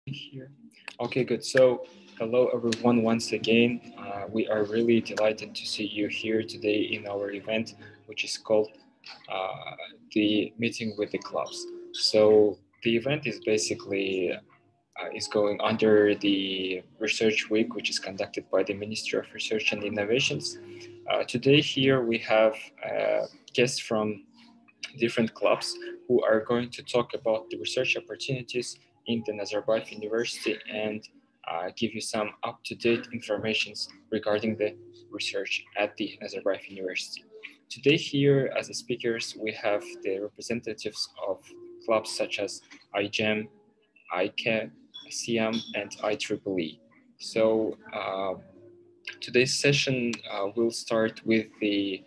Here. Okay, good. So, hello everyone once again. We are really delighted to see you here today in our event, which is called the Meeting with the Clubs. So, the event is basically is going under the Research Week, which is conducted by the Ministry of Research and Innovations. Today here we have guests from different clubs who are going to talk about the research opportunities in the Nazarbayev University and give you some up-to-date information regarding the research at the Nazarbayev University. Today here as speakers we have the representatives of clubs such as iGEM, AIChE, SiAM and IEEE. So today's session will start with the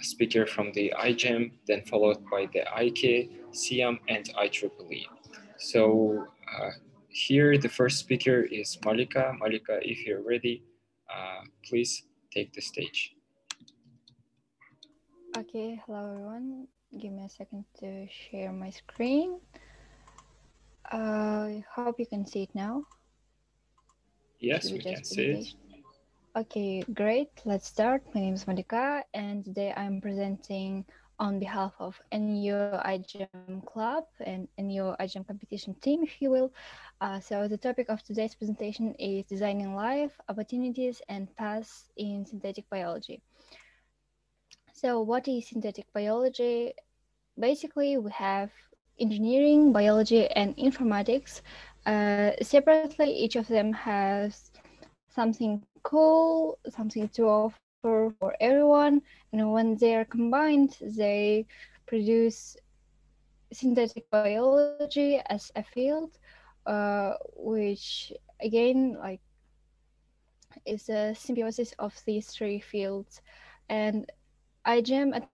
speaker from the iGEM, then followed by the AIChE, SiAM, and IEEE. So here the first speaker is Malika. Malika, if you're ready, please take the stage. Okay, hello everyone. Give me a second to share my screen. I hope you can see it now. Yes, we can see it. Okay, great. Let's start. My name is Malika, and today I'm presenting on behalf of NU iGEM Club and NU iGEM competition team, if you will. So the topic of today's presentation is designing life, opportunities, and paths in synthetic biology. So what is synthetic biology? Basically, we have engineering, biology, and informatics. Separately, each of them has something cool, something to offer for everyone. And when they are combined, they produce synthetic biology as a field, which again, like, is a symbiosis of these three fields. And iGEM at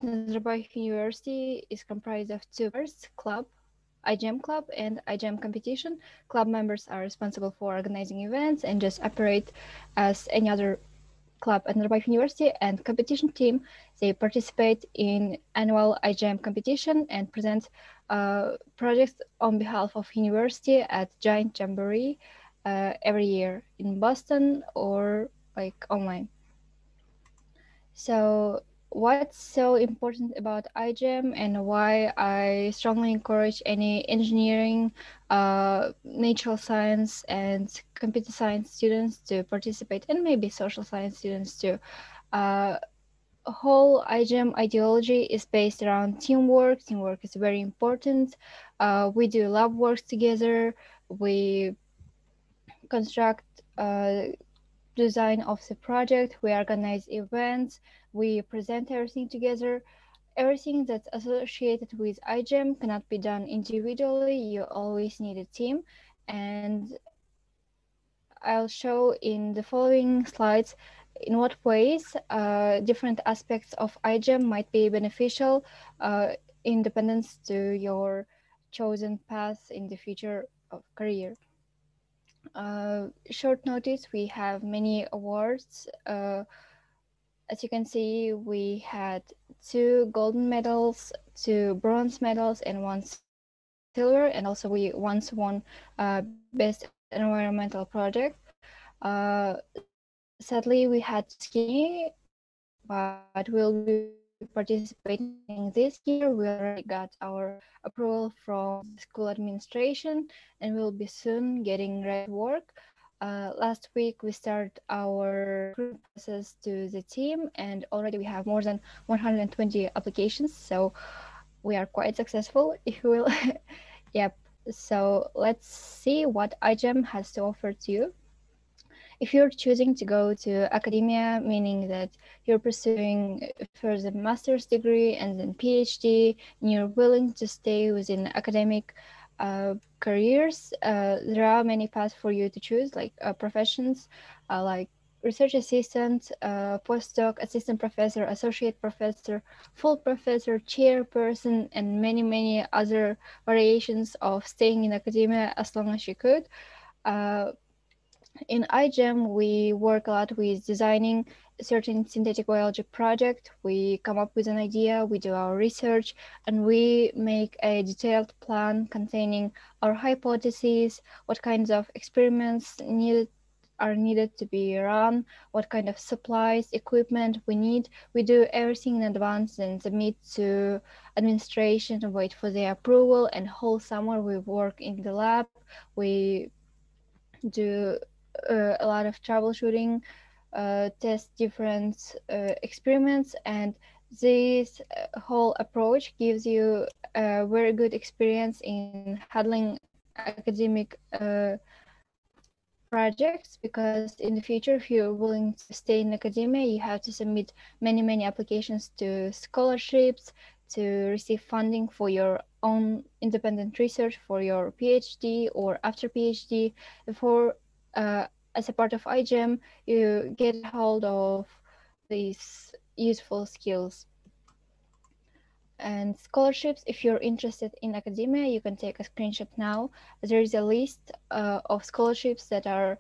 Nazarbayev University is comprised of two parts: club, iGEM Club, and iGEM Competition. Club members are responsible for organizing events and just operate as any other club at Nazarbayev University. And competition team, they participate in annual iGEM competition and present projects on behalf of university at Giant Jamboree every year in Boston or like online. So what's so important about iGEM and why I strongly encourage any engineering, natural science, and computer science students to participate, and maybe social science students too. Uh, whole iGEM ideology is based around teamwork. Teamwork is very important. We do lab work together. We construct design of the project, we organize events, we present everything together. Everything that's associated with iGEM cannot be done individually. You always need a team. And I'll show in the following slides in what ways different aspects of iGEM might be beneficial independence to your chosen path in the future of career. Short notice, we have many awards. As you can see, we had 2 golden medals, 2 bronze medals, and 1 silver. And also we once won best environmental project. Sadly, we had to skip company, but we'll be participating this year. We already got our approval from the school administration, and we'll be soon getting ready to work. Last week, we started our recruitment process to the team, and already we have more than 120 applications, so we are quite successful, if you will. Yep. So let's see what iGEM has to offer to you. If you're choosing to go to academia, meaning that you're pursuing first a master's degree and then PhD, and you're willing to stay within academic careers, there are many paths for you to choose, like professions, like research assistant, postdoc, assistant professor, associate professor, full professor, chairperson, and many, many other variations of staying in academia as long as you could. Uh, In iGEM, we work a lot with designing a certain synthetic biology project. We come up with an idea, we do our research, and we make a detailed plan containing our hypotheses, what kinds of experiments are needed to be run, what kind of supplies, equipment we need. We do everything in advance and submit to administration, wait for their approval, and whole summer we work in the lab. We do a lot of troubleshooting, test different experiments, and this whole approach gives you a very good experience in handling academic projects, because in the future, if you're willing to stay in academia, you have to submit many applications to scholarships, to receive funding for your own independent research for your PhD or after PhD. Before, as a part of iGEM, you get a hold of these useful skills. And scholarships, if you're interested in academia, you can take a screenshot now. There is a list of scholarships that are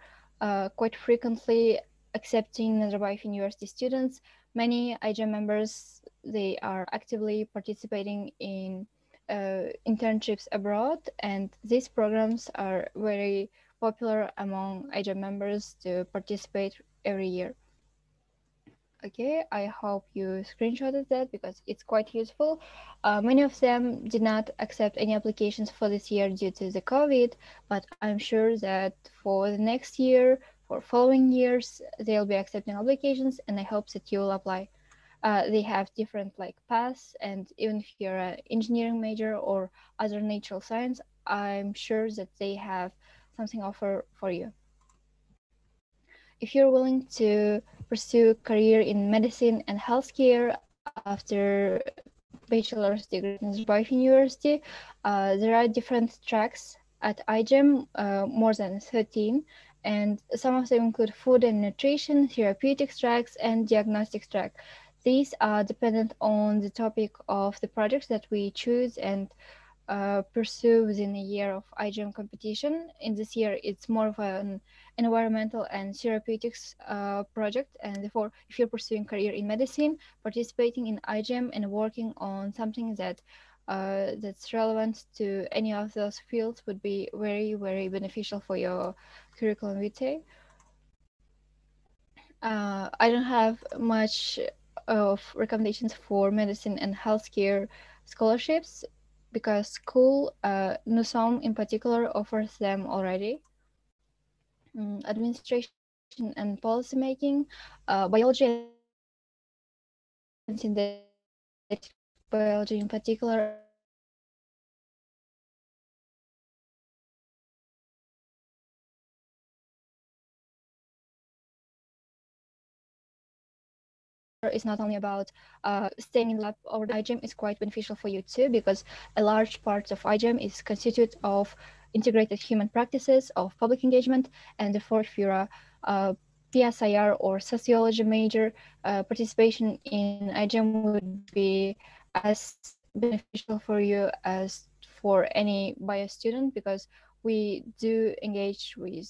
quite frequently accepting Nazarbayev University students. Many iGEM members, they are actively participating in internships abroad, and these programs are very popular among iGEM members to participate every year. Okay, I hope you screenshotted that because it's quite useful. Many of them did not accept any applications for this year due to the COVID, but I'm sure that for the next year, for following years, they'll be accepting applications, and I hope that you will apply. They have different like paths, and even if you're an engineering major or other natural science, I'm sure that they have something offer for you. If you're willing to pursue a career in medicine and healthcare after bachelor's degree at Nazarbayev University, there are different tracks at iGEM, more than 13, and some of them include food and nutrition, therapeutics tracks, and diagnostics track. These are dependent on the topic of the projects that we choose and pursue within a year of iGEM competition. In this year, it's more of an environmental and therapeutics project, and therefore, if you're pursuing career in medicine, participating in iGEM and working on something that's relevant to any of those fields would be very beneficial for your curriculum vitae. I don't have much of recommendations for medicine and healthcare scholarships because school, NUSOM in particular, offers them already. Administration and policymaking, biology and synthetic biology in particular are scholarships that is not only about staying in lab over the iGEM, is quite beneficial for you too, because a large part of iGEM is constituted of integrated human practices, of public engagement, and therefore if you're a PSIR or sociology major, participation in iGEM would be as beneficial for you as for any bio student, because we do engage with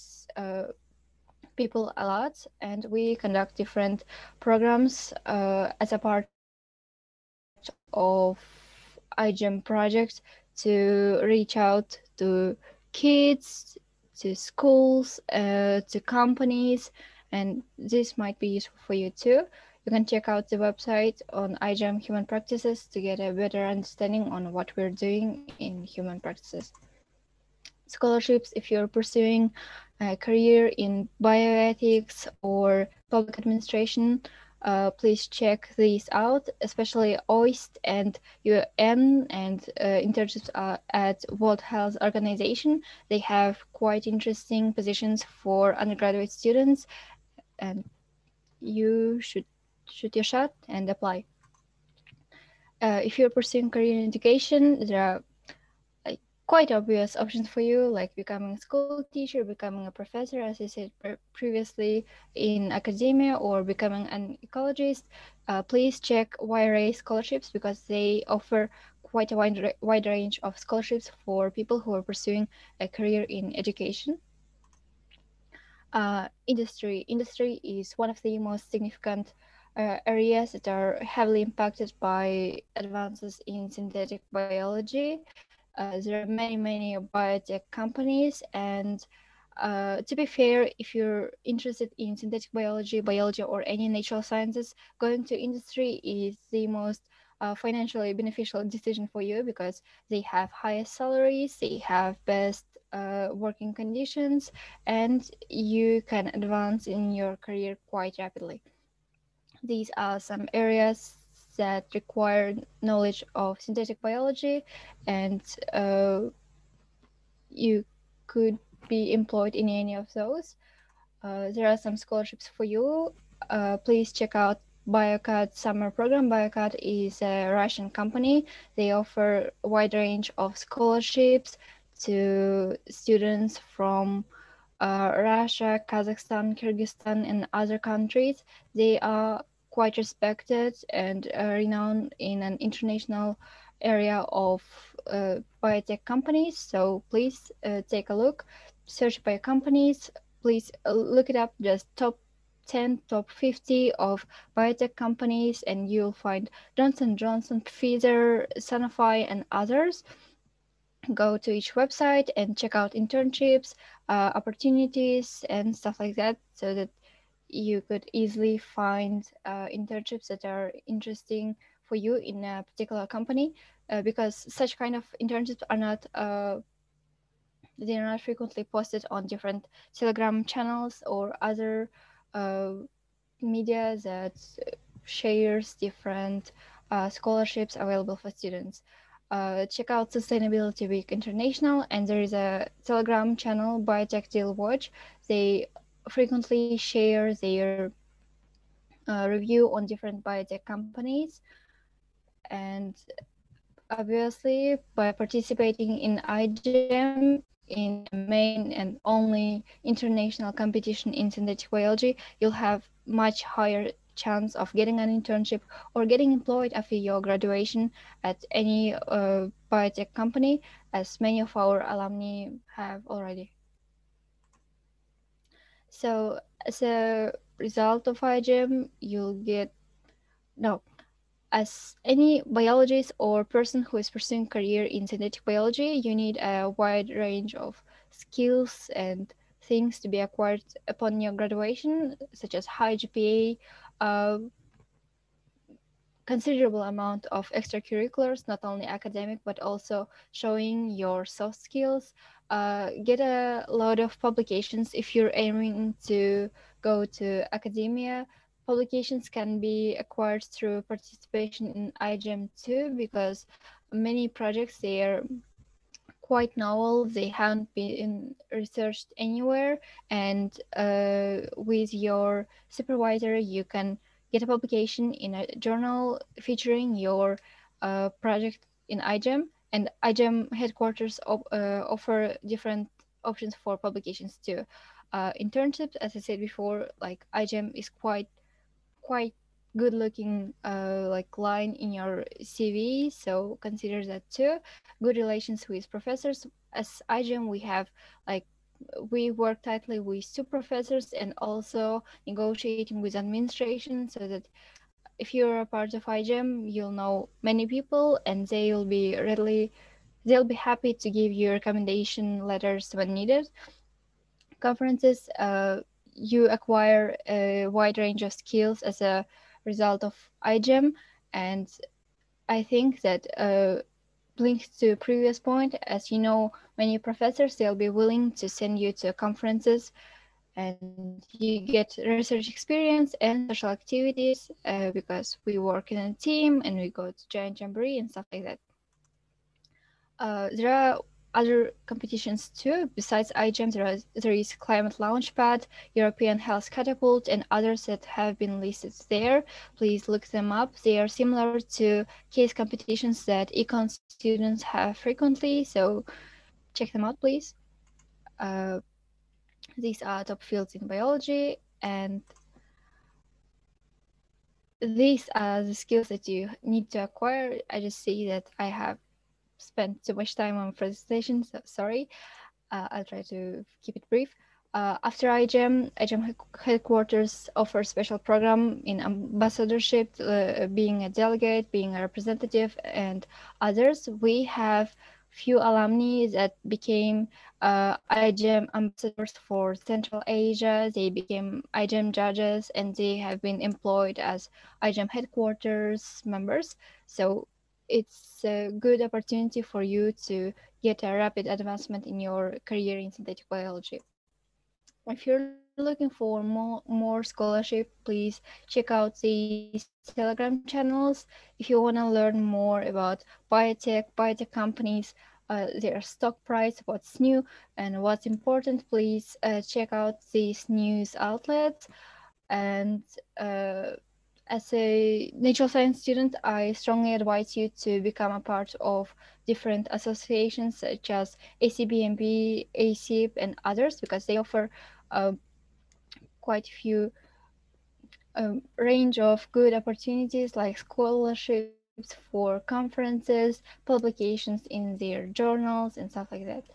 people a lot, and we conduct different programs as a part of iGEM projects to reach out to kids, to schools, to companies, and this might be useful for you too. You can check out the website on iGEM Human Practices to get a better understanding on what we're doing in human practices. Scholarships, if you're pursuing a career in bioethics or public administration, please check these out, especially OIST and UN and internships at World Health Organization. They have quite interesting positions for undergraduate students, and you should shoot your shot and apply. If you're pursuing career in education, there are quite obvious options for you, like becoming a school teacher, becoming a professor, as I said previously, in academia, or becoming an ecologist. Please check YRA scholarships because they offer quite a wide range of scholarships for people who are pursuing a career in education. Industry is one of the most significant areas that are heavily impacted by advances in synthetic biology. There are many biotech companies, and to be fair, if you're interested in synthetic biology, or any natural sciences, going to industry is the most financially beneficial decision for you because they have highest salaries, they have best working conditions, and you can advance in your career quite rapidly. These are some areas that require knowledge of synthetic biology, and uh, you could be employed in any of those. There are some scholarships for you. Please check out BioCAD summer program. BioCAD is a Russian company. They offer a wide range of scholarships to students from Russia, Kazakhstan, Kyrgyzstan, and other countries. They are quite respected and renowned in an international area of biotech companies. So please take a look, search by companies. Please look it up, just top 10, top 50 of biotech companies, and you'll find Johnson Johnson, Pfizer, Sanofi, and others. Go to each website and check out internships, opportunities, and stuff like that, so that you could easily find internships that are interesting for you in a particular company, because such kind of internships are not they're not frequently posted on different Telegram channels or other uh, media that shares different scholarships available for students. Check out Sustainability Week International, and there is a Telegram channel, Biotech Deal Watch. They frequently share their review on different biotech companies, and obviously by participating in iGEM, in a main and only international competition in synthetic biology, you'll have much higher chance of getting an internship or getting employed after your graduation at any biotech company, as many of our alumni have already. So as a result of iGEM, you'll get no as any biologist or person who is pursuing career in synthetic biology, you need a wide range of skills and things to be acquired upon your graduation, such as high GPA, considerable amount of extracurriculars, not only academic but also showing your soft skills. Get a lot of publications if you're aiming to go to academia. Publications can be acquired through participation in iGEM too, because many projects they are quite novel. They haven't been researched anywhere, and with your supervisor, you can get a publication in a journal featuring your project in iGEM. And iGEM headquarters offer different options for publications too. Internships, as I said before, like iGEM is quite good looking like line in your CV, so consider that too. Good relations with professors. As iGEM, we have like we work tightly with two professors and also negotiating with administration, so that if you're a part of iGEM, you'll know many people and they'll be happy to give you recommendation letters when needed. Conferences, you acquire a wide range of skills as a result of iGEM, and I think that links to previous point, as you know, many professors they'll be willing to send you to conferences, and you get research experience and social activities because we work in a team and we go to giant jamboree and stuff like that. There are other competitions too. Besides iGEM, there is Climate Launchpad, European Health Catapult, and others that have been listed there. Please look them up. They are similar to case competitions that econ students have frequently, so check them out, please. Uh, these are top fields in biology, and these are the skills that you need to acquire. I just see that I have spent too much time on presentation, so sorry. I'll try to keep it brief. After iGEM, headquarters offer special program in ambassadorship, being a delegate, being a representative, and others. We have few alumni that became iGEM ambassadors for Central Asia. They became iGEM judges, and they have been employed as iGEM headquarters members. So it's a good opportunity for you to get a rapid advancement in your career in synthetic biology. If you're looking for more scholarship, please check out these Telegram channels. If you want to learn more about biotech companies, their stock price, what's new, and what's important, please check out these news outlets. And as a natural science student, I strongly advise you to become a part of different associations such as ACBMB, ACIP, and others because they offer quite a few range of good opportunities like scholarships for conferences, publications in their journals, and stuff like that.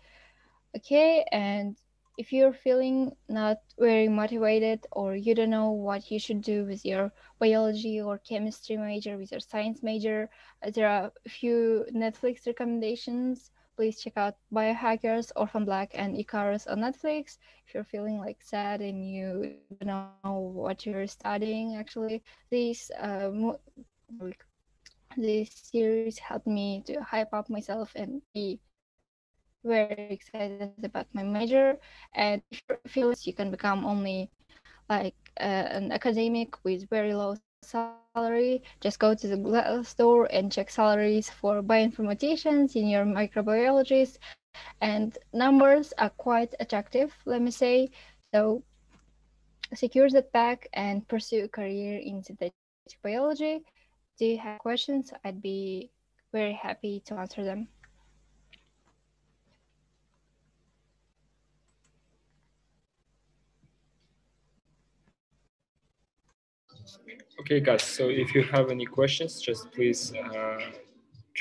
Okay, and if you're feeling not very motivated or you don't know what you should do with your biology or chemistry major, with your science major, there are a few Netflix recommendations. Please check out Biohackers, Orphan Black, and Icarus on Netflix. If you're feeling like sad and you don't know what you're studying, actually, these like this series helped me to hype up myself and be very excited about my major. And if you're feeling sad, you can become only like an academic with very low salary. Just go to the store and check salaries for bioinformaticians, senior microbiologists, and numbers are quite attractive, let me say. So secure that back and pursue a career in synthetic biology. Do you have any questions? I'd be very happy to answer them. Okay, guys, so if you have any questions, just please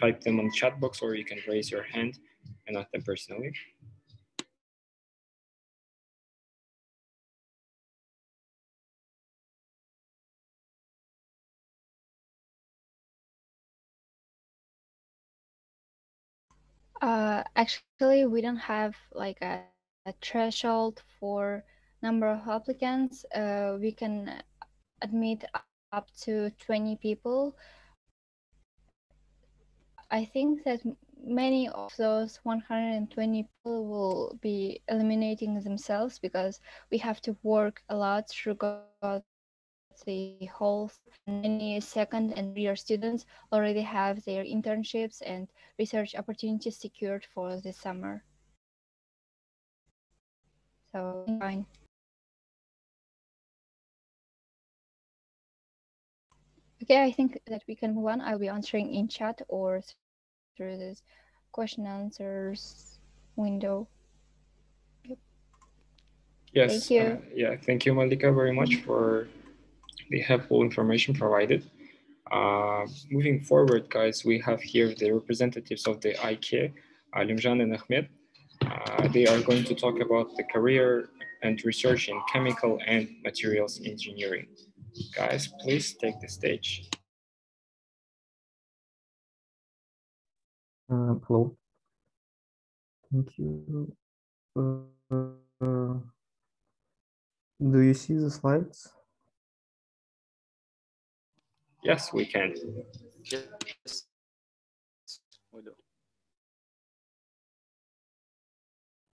type them on the chat box or you can raise your hand and ask them personally. Actually, we don't have like a threshold for number of applicants. We can admit up to 20 people. I think that many of those 120 people will be eliminating themselves because we have to work a lot throughout the whole semester, and many second and third year students already have their internships and research opportunities secured for the summer. So I think it's fine. Okay, I think that we can move on. I'll be answering in chat or through this question answers window. Yep. Thank Yes, you. yeah, thank you, Malika, very much for the helpful information provided. Moving forward, guys, we have here the representatives of the AIChE, Alimjan and Ahmed. They are going to talk about the career and research in chemical and materials engineering. Guys, please take the stage. Hello. Thank you. Do you see the slides? Yes, we can. Yes, we do.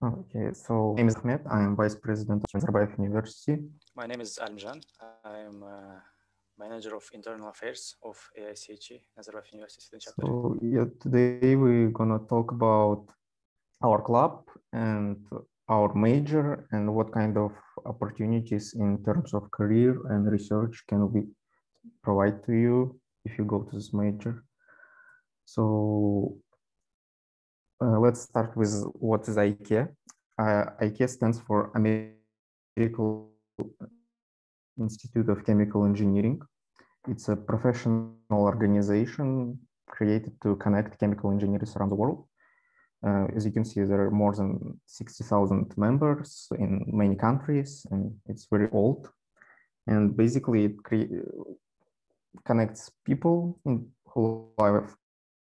Okay, so my name is Ahmed. I am Vice President of Nazarbayev University. My name is Alimjan. I am Manager of Internal Affairs of AIChE, Nazarbayev University Student Chapter. So yeah, today we're gonna talk about our club and our major and what kind of opportunities in terms of career and research can we provide to you if you go to this major. So let's start with what is AIChE. AIChE stands for American Institute of Chemical Engineering. It's a professional organization created to connect chemical engineers around the world. As you can see, there are more than 60,000 members in many countries, and it's very old. And basically, it connects people who love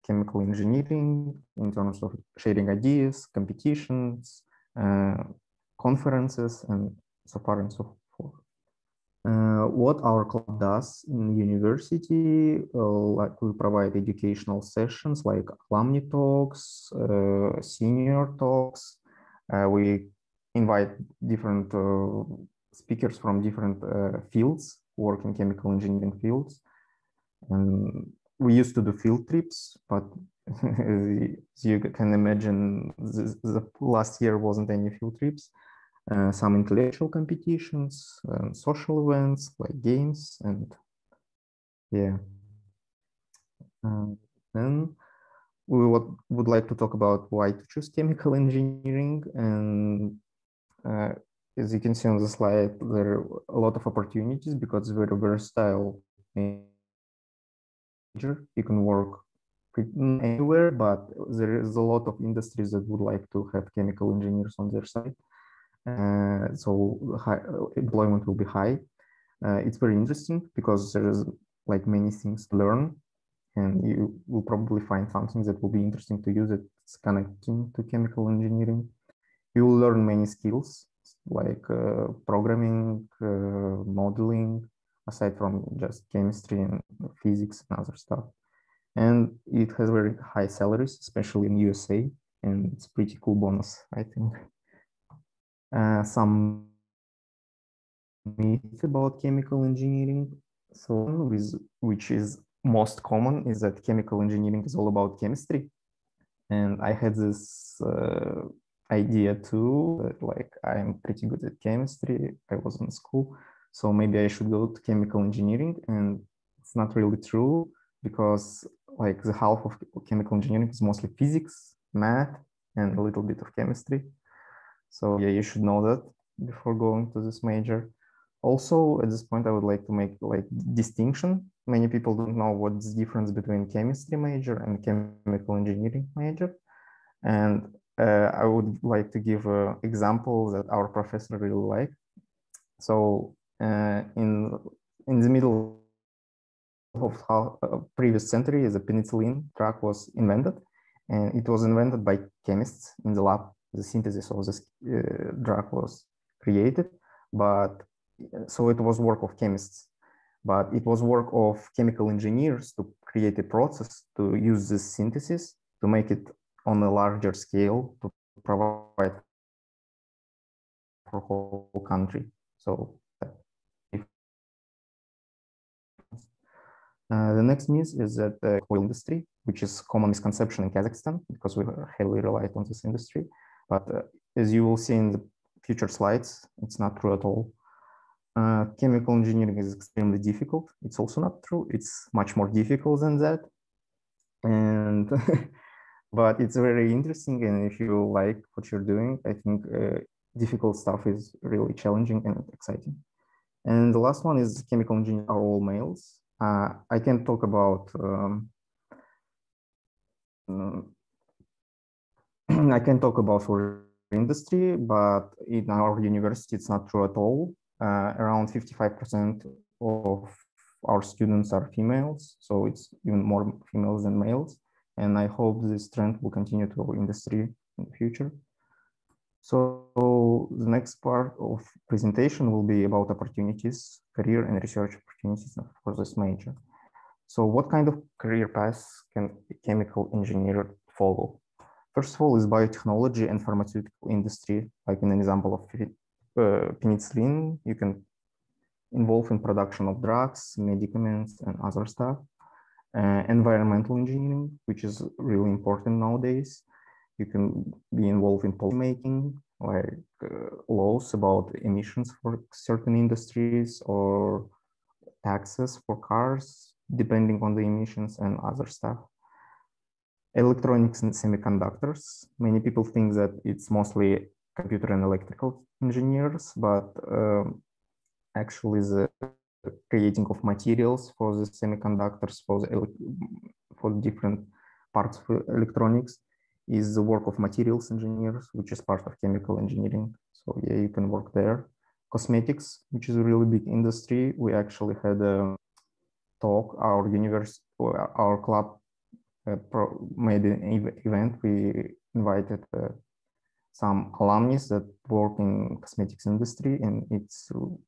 chemical engineering in terms of sharing ideas, competitions, conferences, and so far and so forth. What our club does in university, like we provide educational sessions like alumni talks, senior talks. We invite different speakers from different fields, work in chemical engineering fields. And we used to do field trips, but as you can imagine, the last year wasn't any field trips. Some intellectual competitions, social events like games, and yeah. Then we would like to talk about why to choose chemical engineering. And as you can see on the slide, there are a lot of opportunities because it's very versatile major. You can work anywhere, but there is a lot of industries that would like to have chemical engineers on their side. So employment will be high. It's very interesting because there is like many things to learn, and you will probably find something that will be interesting to you that's connecting to chemical engineering. You will learn many skills like programming, modeling, aside from just chemistry and physics and other stuff. And it has very high salaries, especially in USA, and it's pretty cool bonus, I think. Some myths about chemical engineering. So which is most common is that chemical engineering is all about chemistry. And I had this idea too, that like I'm pretty good at chemistry. I was in school, so maybe I should go to chemical engineering. And it's not really true, because like the half of chemical engineering is mostly physics, math, and a little bit of chemistry. So yeah, you should know that before going to this major. Also, at this point, I would like to make like distinction. Many people don't know what's the difference between chemistry major and chemical engineering major. And I would like to give an example that our professor really liked. So in the middle of previous century, the penicillin drug was invented, and it was invented by chemists in the lab. The synthesis of this drug was created, but so it was work of chemists, but it was work of chemical engineers to create a process to use this synthesis to make it on a larger scale to provide for whole country. So the next myth is that the oil industry, which is common misconception in Kazakhstan, because we heavily relied on this industry. But as you will see in the future slides, it's not true at all. Chemical engineering is extremely difficult. It's also not true. It's much more difficult than that. And but it's very interesting. And if you like what you're doing, I think difficult stuff is really challenging and exciting. And the last one is chemical engineers are all males. I can talk about I can talk about for industry, but in our university, it's not true at all. Around 55% of our students are females, so it's even more females than males. And I hope this trend will continue to our industry in the future. So the next part of presentation will be about opportunities, career and research opportunities for this major. So what kind of career paths can a chemical engineer follow? First of all is biotechnology and pharmaceutical industry. Like in an example of penicillin, you can involve in production of drugs, medicaments, and other stuff. Environmental engineering, which is really important nowadays. You can be involved in policymaking, like laws about emissions for certain industries or taxes for cars, depending on the emissions and other stuff. Electronics and semiconductors. Many people think that it's mostly computer and electrical engineers, but actually the creating of materials for the semiconductors, for different parts of electronics is the work of materials engineers, which is part of chemical engineering. So yeah, you can work there. Cosmetics, which is a really big industry. We actually had a talk, our club made an event. We invited some alumni that work in cosmetics industry, and it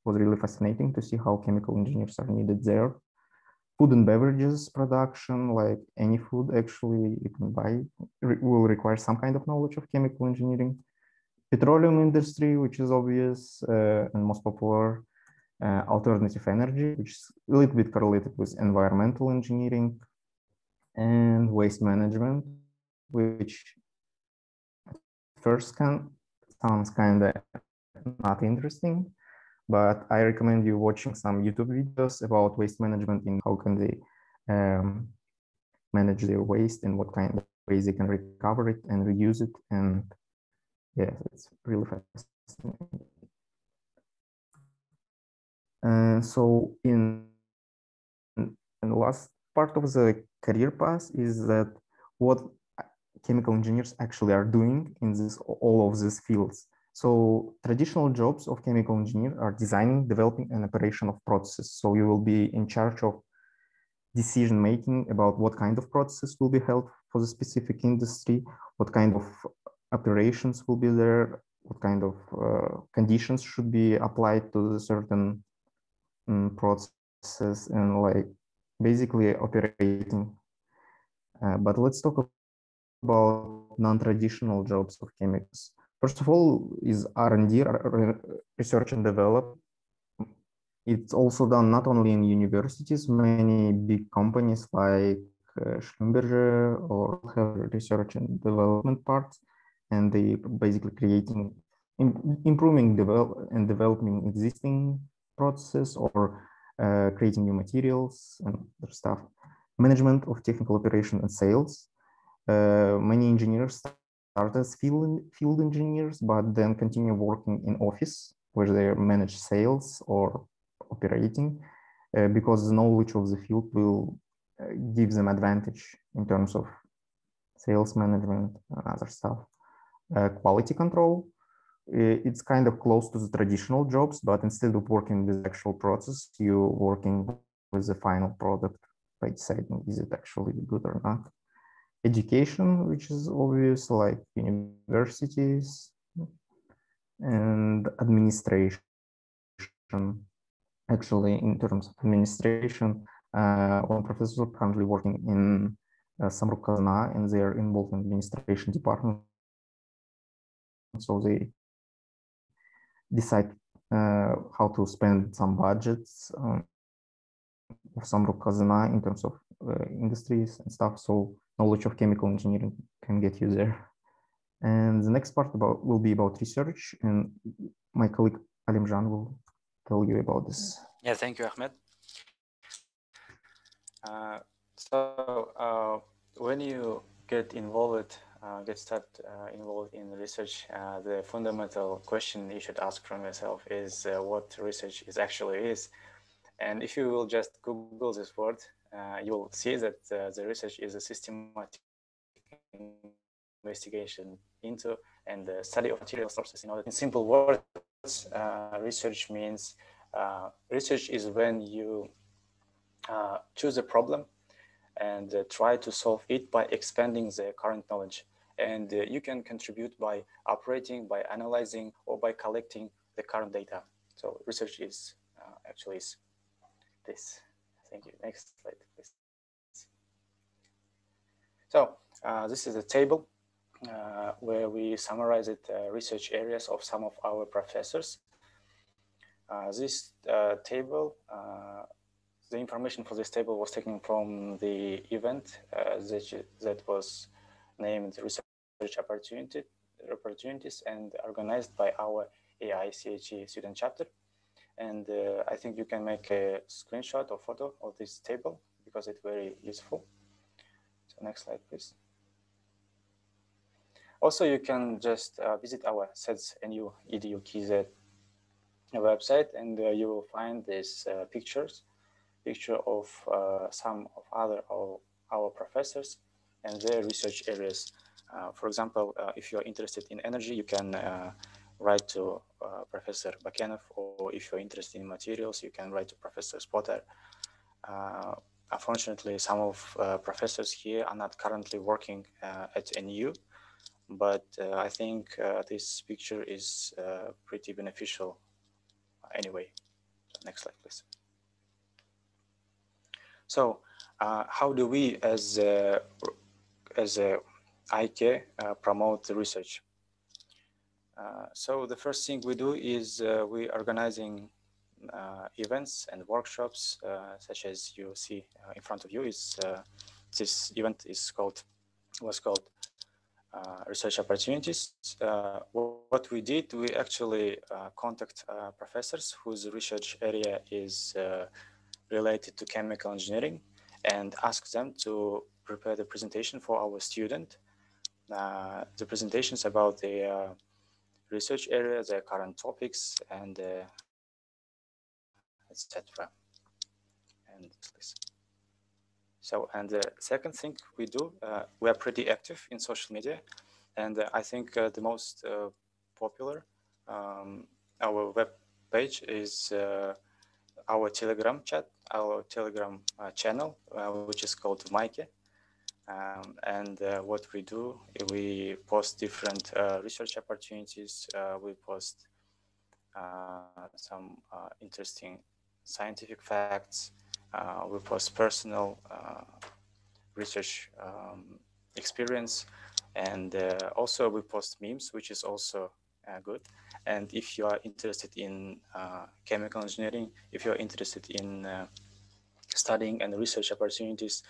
was really fascinating to see how chemical engineers are needed there. Food and beverages production, like any food actually you can buy, will require some kind of knowledge of chemical engineering. Petroleum industry, which is obvious and most popular. Alternative energy, which is a little bit correlated with environmental engineering. And waste management, which first sounds kind of not interesting, but I recommend you watching some YouTube videos about waste management and how can they manage their waste and what kind of ways they can recover it and reuse it. And yeah, it's really fascinating. So in the last part of the career path is that what chemical engineers actually are doing in all of these fields. So traditional jobs of chemical engineer are designing, developing, and operation of processes. So you will be in charge of decision making about what kind of process will be held for the specific industry, what kind of operations will be there, what kind of conditions should be applied to the certain process, and like basically operating. But let's talk about non-traditional jobs of chemists. First of all is R&D, research and development. It's also done not only in universities, many big companies like Schlumberger or have research and development parts, and they basically creating, improving and developing existing processes or creating new materials and other stuff. Management of technical operation and sales. Many engineers start as field engineers, but then continue working in office where they manage sales or operating because the knowledge of the field will give them advantage in terms of sales management and other stuff. Quality control, it's kind of close to the traditional jobs, but instead of working with the actual process, you're working with the final product by deciding is it actually good or not. Education, which is obvious, like universities, and administration. Actually, in terms of administration, one professor currently working in Samruk Kazana, and they're involved in administration department. So they decide how to spend some budgets of Samruk Kazana in terms of industries and stuff. So knowledge of chemical engineering can get you there. And the next part will be about research, and my colleague Alimjan will tell you about this. Yeah, thank you, Ahmed. When you get involved in research, the fundamental question you should ask from yourself is what research is. And if you will just Google this word, you will see that the research is a systematic investigation into and the study of material sources. In simple words, research means research is when you choose a problem and try to solve it by expanding the current knowledge. And you can contribute by operating, by analyzing, or by collecting the current data. So research is actually this. Thank you. Next slide, please. So this is a table where we summarized research areas of some of our professors. This table, the information for this table was taken from the event that was named Research Opportunities and organized by our AIChE student chapter. And I think you can make a screenshot or photo of this table because it's very useful. So next slide, please. Also, you can just visit our SEDS.NU EDU-KZ website, and you will find these picture of some of our professors and their research areas For example, if you're interested in energy, you can write to Professor Bakenov, or if you're interested in materials, you can write to Professor Spotter. Unfortunately, some of professors here are not currently working at NU, but I think this picture is pretty beneficial anyway. So next slide, please. So how do we as AIChE promote the research? So the first thing we do is we organizing events and workshops, such as you see in front of you. Is this event was called Research Opportunities. What we did, we actually contact professors whose research area is related to chemical engineering, and ask them to prepare the presentation for our student. The presentations about the research area, their current topics, and etc. And please. So, and the second thing we do, we are pretty active in social media, and I think the most popular, our web page is our Telegram chat, our Telegram channel, which is called AIChE. And what we do, we post different research opportunities. We post some interesting scientific facts. We post personal research experience, and also we post memes, which is also good. And if you are interested in chemical engineering, if you're interested in studying and research opportunities,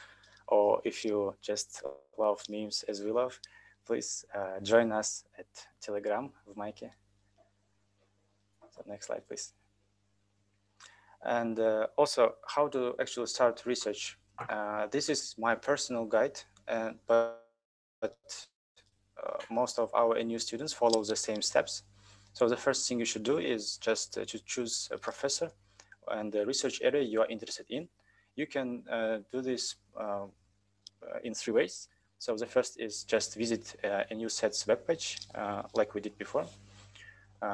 or if you just love memes as we love, please join us at Telegram of AIChE. So next slide, please. And also how to actually start research. This is my personal guide, but most of our NU students follow the same steps. So the first thing you should do is just to choose a professor and the research area you are interested in. You can do this in 3 ways. So the first is just visit NU SET's webpage, like we did before.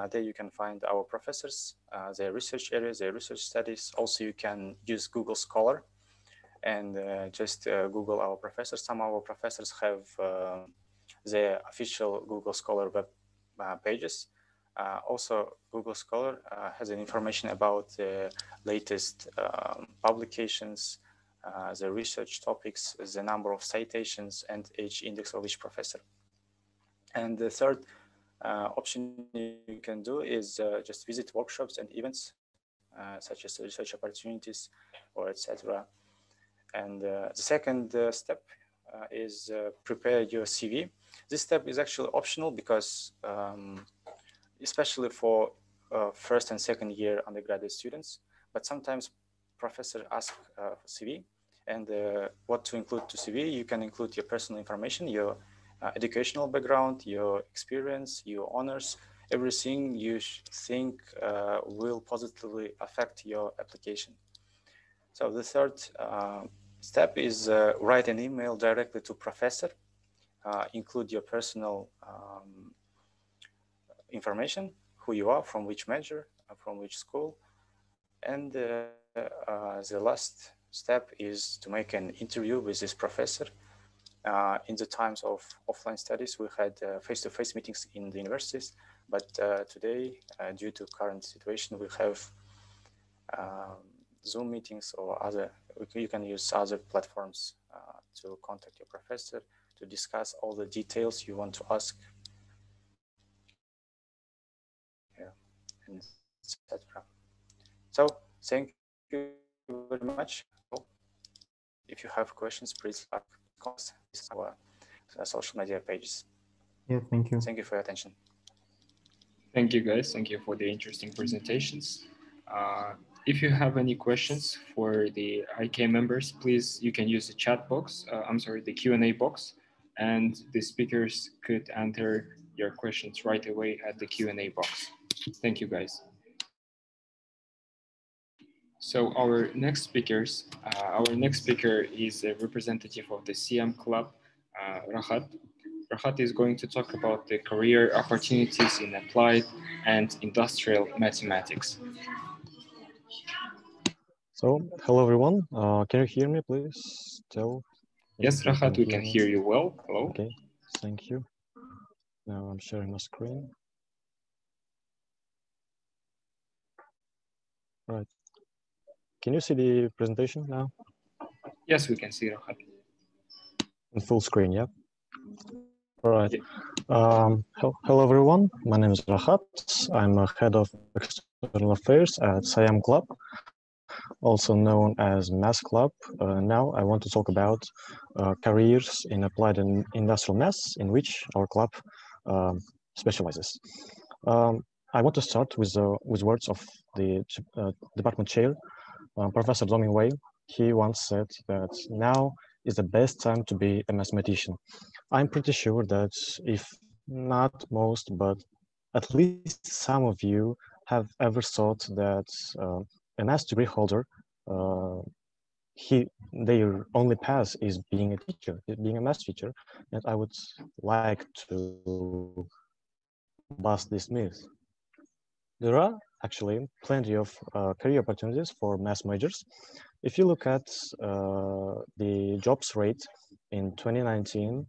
There you can find our professors, their research areas, their research studies. Also, you can use Google Scholar and just Google our professors. Some of our professors have their official Google Scholar web pages. Also, Google Scholar has an information about the latest publications, the research topics, the number of citations, and age index of each professor. And the third option you can do is just visit workshops and events, such as research opportunities or etc. And the second step is prepare your CV. This step is actually optional because especially for first and second year undergraduate students, but sometimes professors ask for CV, and what to include to CV, you can include your personal information, your educational background, your experience, your honors, everything you think will positively affect your application. So the third step is write an email directly to professor, include your personal information, who you are, from which major, from which school. And the last step is to make an interview with this professor. In the times of offline studies, we had face-to-face meetings in the universities, but today, due to current situation, we have Zoom meetings or other, you can use other platforms to contact your professor, to discuss all the details you want to ask, and etc. So thank you very much. If you have questions, please ask our social media pages. Yeah, thank you. Thank you for your attention. Thank you, guys. Thank you for the interesting presentations. If you have any questions for the AIChE members, please, you can use the chat box, the Q&A box, and the speakers could enter your questions right away at the Q&A box. Thank you, guys. So our next speaker is a representative of the SiAM club, Rahat. Rahat is going to talk about the career opportunities in applied and industrial mathematics. So, hello everyone. Can you hear me, please? Tell. Yes, Rahat, we can hear you well. Hello. Okay, thank you. Now I'm sharing my screen. Right. Can you see the presentation now? Yes, we can see Rahat. In full screen, yeah? All right. Hello everyone. My name is Rahat. I'm a head of external affairs at SiAM Club, also known as Math Club. Now I want to talk about careers in applied and industrial maths, in which our club specializes. I want to start with words of the department chair, Professor Doming Wei. He once said that now is the best time to be a mathematician. I'm pretty sure that if not most, but at least some of you have ever thought that a math degree holder, their only path is being a teacher, being a math teacher, and I would like to bust this myth. There are actually plenty of career opportunities for math majors. If you look at the jobs rate in 2019,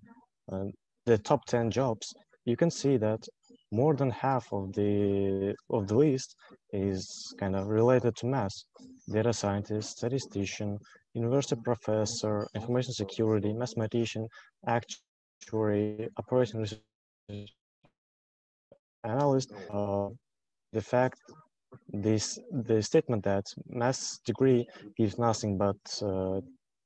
the top 10 jobs, you can see that more than half of the list is kind of related to math. Data scientist, statistician, university professor, information security, mathematician, actuary, operation research analyst. The fact the statement that math degree gives nothing but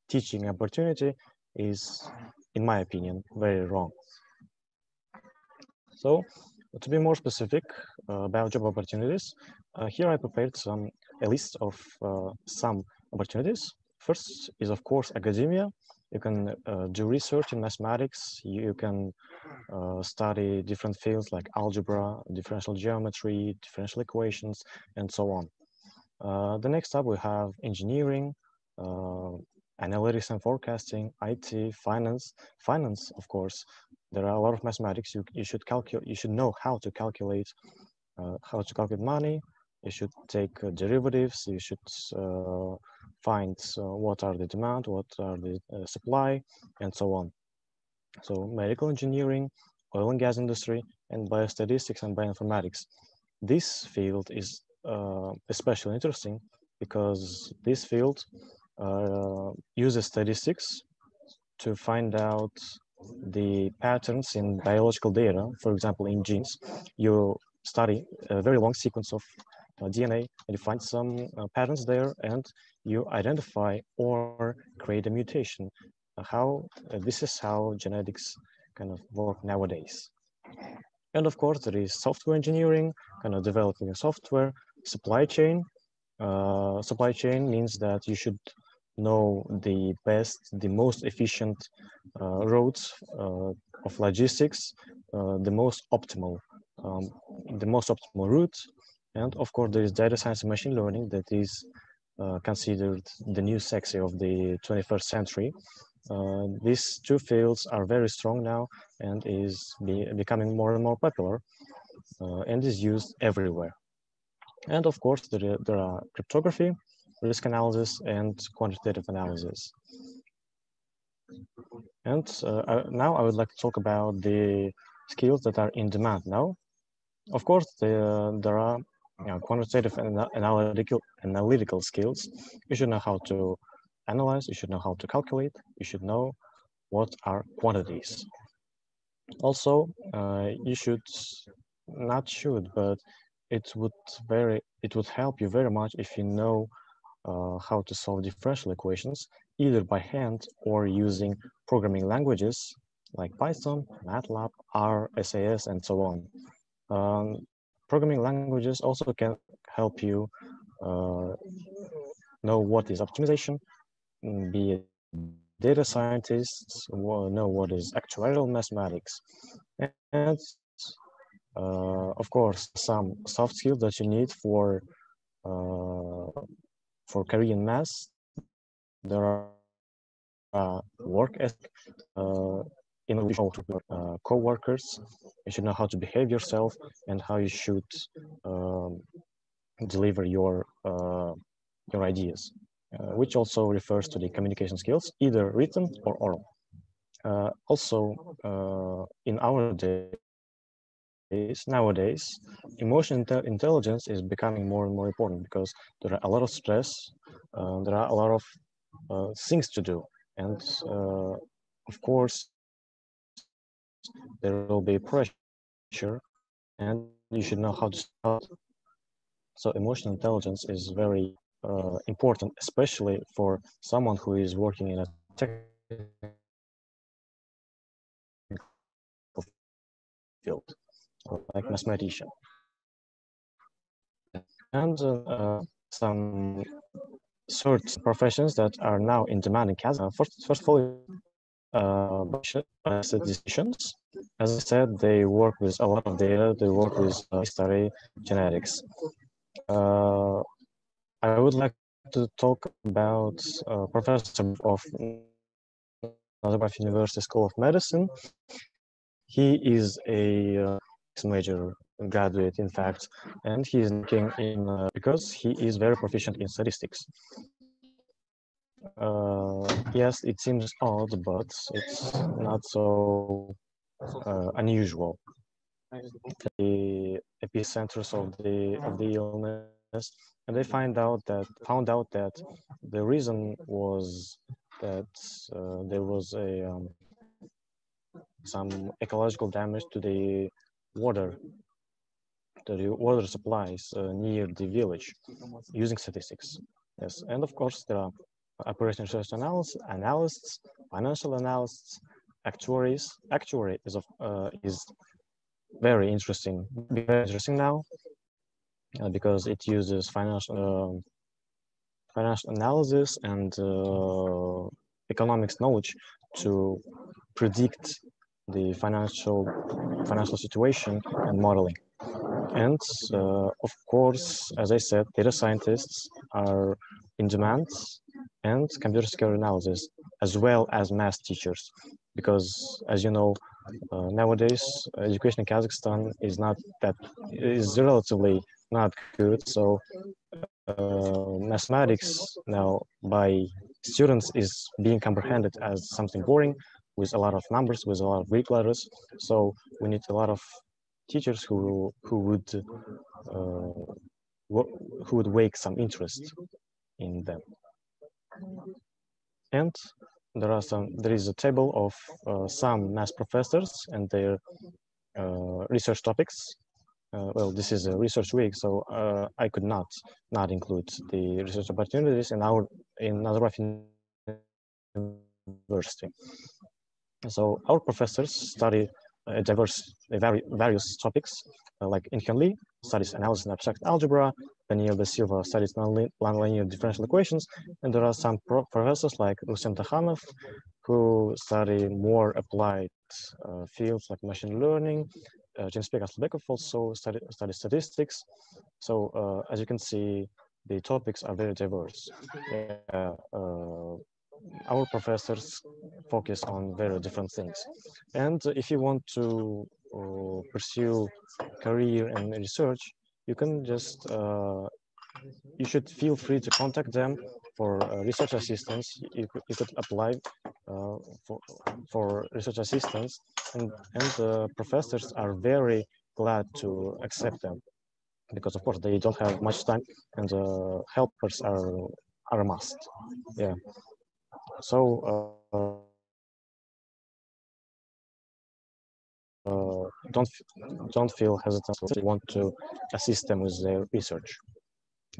teaching opportunity is, in my opinion, very wrong. So, to be more specific about job opportunities, here I prepared a list of some opportunities. First is, of course, academia. You can do research in mathematics. You can study different fields like algebra, differential geometry, differential equations, and so on. The next up, we have engineering, analytics and forecasting, IT, finance. Finance, of course, there are a lot of mathematics. You should calculate. You should know how to calculate money. You should take derivatives. You should find what are the demand, what are the supply, and so on. So medical engineering, oil and gas industry, and biostatistics and bioinformatics. This field is especially interesting because this field uses statistics to find out the patterns in biological data. For example, in genes, you study a very long sequence of DNA and you find some patterns there and you identify or create a mutation. This is how genetics kind of work nowadays. And of course, there is software engineering, kind of developing a software. Supply chain. Supply chain means that you should know the most efficient routes of logistics, the most optimal route. And of course, there is data science and machine learning that is considered the new sexy of the 21st century. These two fields are very strong now and is becoming more and more popular and is used everywhere. And of course, there are cryptography, risk analysis, and quantitative analysis. And now I would like to talk about the skills that are in demand now. Of course, there are quantitative and analytical skills. You should know how to analyze, you should know how to calculate, you should know what are quantities. Also, but it would help you very much if you know how to solve differential equations, either by hand or using programming languages like Python, MATLAB, R, SAS, and so on. Programming languages also can help you know what is optimization, be a data scientist, know what is actuarial mathematics, and of course some soft skills that you need for career in maths. There are work ethic, in order to co-workers, you should know how to behave yourself and how you should deliver your ideas, which also refers to the communication skills, either written or oral. Also, in our nowadays, emotional intelligence is becoming more and more important because there are a lot of stress, there are a lot of things to do, and of course, there will be pressure, and you should know how to start. So emotional intelligence is very important, especially for someone who is working in a technical field, like mathematician. And some certain professions that are now in demand in Kazakhstan. First of all, statisticians. As I said, they work with a lot of data. They work with history, genetics. I would like to talk about Professor of Nazarbayev University School of Medicine. He is a major graduate, in fact, and he is working in because he is very proficient in statistics. Yes, it seems odd, but it's not so unusual. The epicenters of the illness, and they found out that the reason was that there was some ecological damage to the water supplies near the village using statistics. Yes, and of course there are operation research analysts, financial analysts, actuaries. Actuary is very interesting now because it uses financial analysis and economics knowledge to predict the financial situation and modeling. And of course, as I said, data scientists are in demand, and computer security analysis, as well as math teachers, because as you know, nowadays education in Kazakhstan is relatively not good. So mathematics now by students is being comprehended as something boring, with a lot of numbers, with a lot of Greek letters. So we need a lot of teachers who would wake some interest in them. And there is a table of some math professors and their research topics. Well, this is a research week, so I could not include the research opportunities in Nazarbayev University. So our professors study various topics, like Inhyun Lee studies analysis and abstract algebra, Daniel da Silva studies nonlinear differential equations, and there are some professors like Rusem Takhanov who study more applied fields like machine learning. Jensbek Aslbekov also study statistics. So as you can see, the topics are very diverse. Our professors focus on very different things. And if you want to pursue career in research, you can just, you should feel free to contact them for research assistance. You could apply for research assistance, and professors are very glad to accept them, because of course they don't have much time, and helpers are a must. Yeah. So don't feel hesitant if you want to assist them with their research.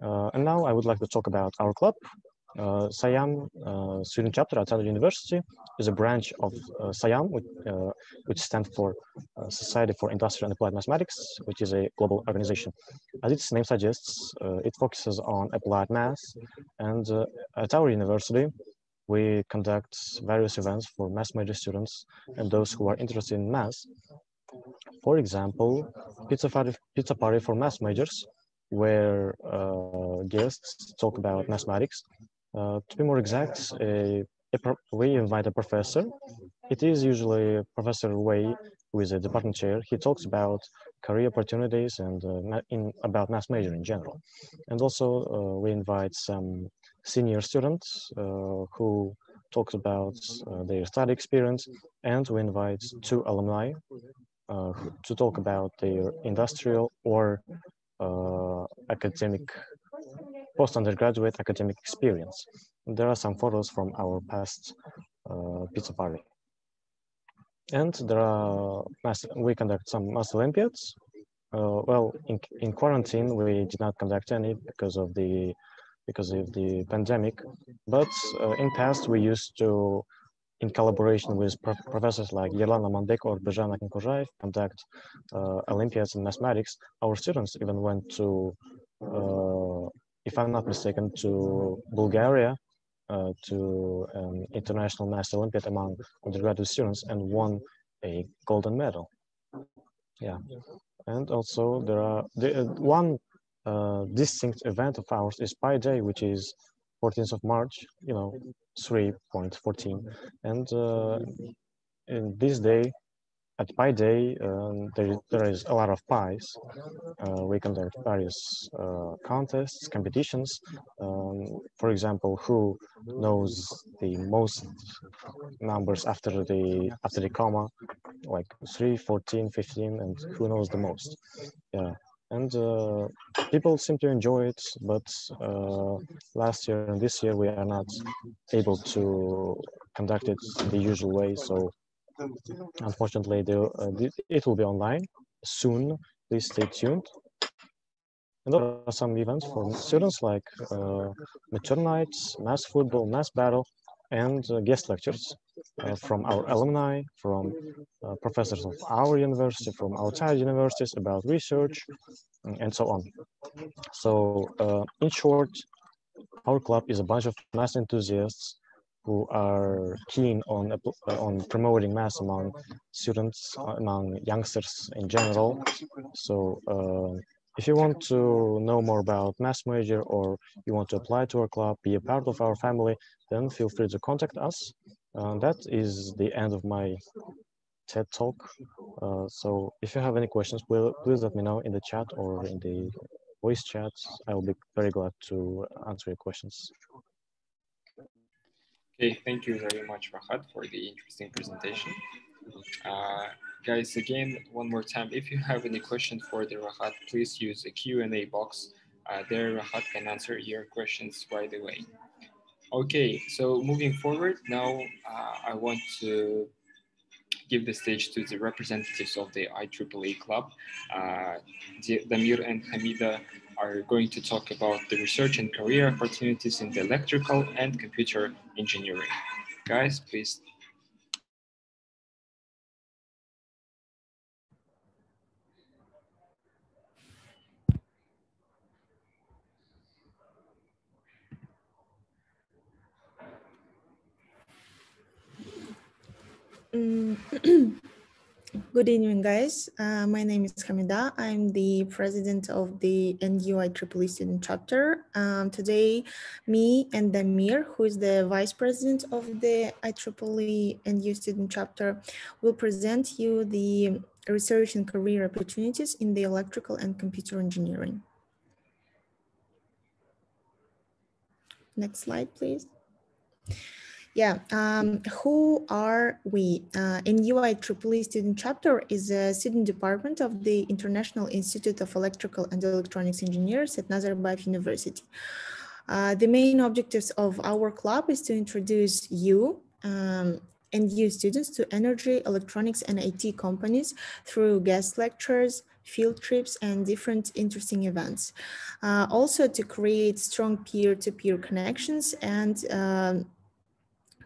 And now I would like to talk about our club. SiAM student chapter at Untitled University is a branch of SiAM, which stands for Society for Industrial and Applied Mathematics, which is a global organization. As its name suggests, it focuses on applied math, and at our university, we conduct various events for math major students and those who are interested in math. For example, pizza party for math majors, where guests talk about mathematics. To be more exact, we invite a professor it is usually Professor Wei, who is a department chair. He talks about career opportunities and about math major in general. And also we invite some senior students who talks about their study experience, and we invite 2 alumni to talk about their industrial or academic, post-undergraduate academic experience. There are some photos from our past pizza party. And there are we conduct some math Olympiads. Well, in quarantine, we did not conduct any because of the pandemic. But in past, we used to, in collaboration with professors like Yelena Mandek or Bejan Akinkojaev, conduct Olympiads in mathematics. Our students even went to, if I'm not mistaken, to Bulgaria to an international math Olympiad among undergraduate students and won a golden medal. Yeah, and also there are one distinct event of ours is Pi Day, which is 14th of March, 3.14, and in this day, at Pi Day, there is a lot of pies. We conduct various contests, competitions. For example, who knows the most numbers after the comma, like 3, 14, 15, and who knows the most? Yeah, and people seem to enjoy it. But last year and this year we are not able to conduct it the usual way. So unfortunately, it will be online soon. Please stay tuned. And there are some events for students like midterm nights, math football, math battle, and guest lectures from our alumni, from professors of our university, from outside universities about research, and so on. So in short, our club is a bunch of math enthusiasts who are keen on promoting math among students, among youngsters in general. So if you want to know more about math major, or you want to apply to our club, be a part of our family, then feel free to contact us. That is the end of my TED talk. So if you have any questions, please let me know in the chat or in the voice chat. I will be very glad to answer your questions. Okay, thank you very much, Rahat, for the interesting presentation. Guys, again, one more time, if you have any question for the Rahat, please use the Q&A box. There, Rahat can answer your questions right away. Okay, so moving forward, now I want to give the stage to the representatives of the IEEE club. Damir and Hamida are going to talk about the research and career opportunities in the electrical and computer engineering. Guys, please. Good evening, guys. My name is Hamida. I'm the president of the NU IEEE student chapter. Today, me and Damir, who is the vice president of the IEEE NU student chapter, will present you the research and career opportunities in the electrical and computer engineering. Next slide, please. Yeah, who are we? NU IEEE student chapter is a student department of the International Institute of Electrical and Electronics Engineers at Nazarbayev University. The main objectives of our club is to introduce you NU students to energy, electronics, and IT companies through guest lectures, field trips, and different interesting events. Also to create strong peer-to-peer connections and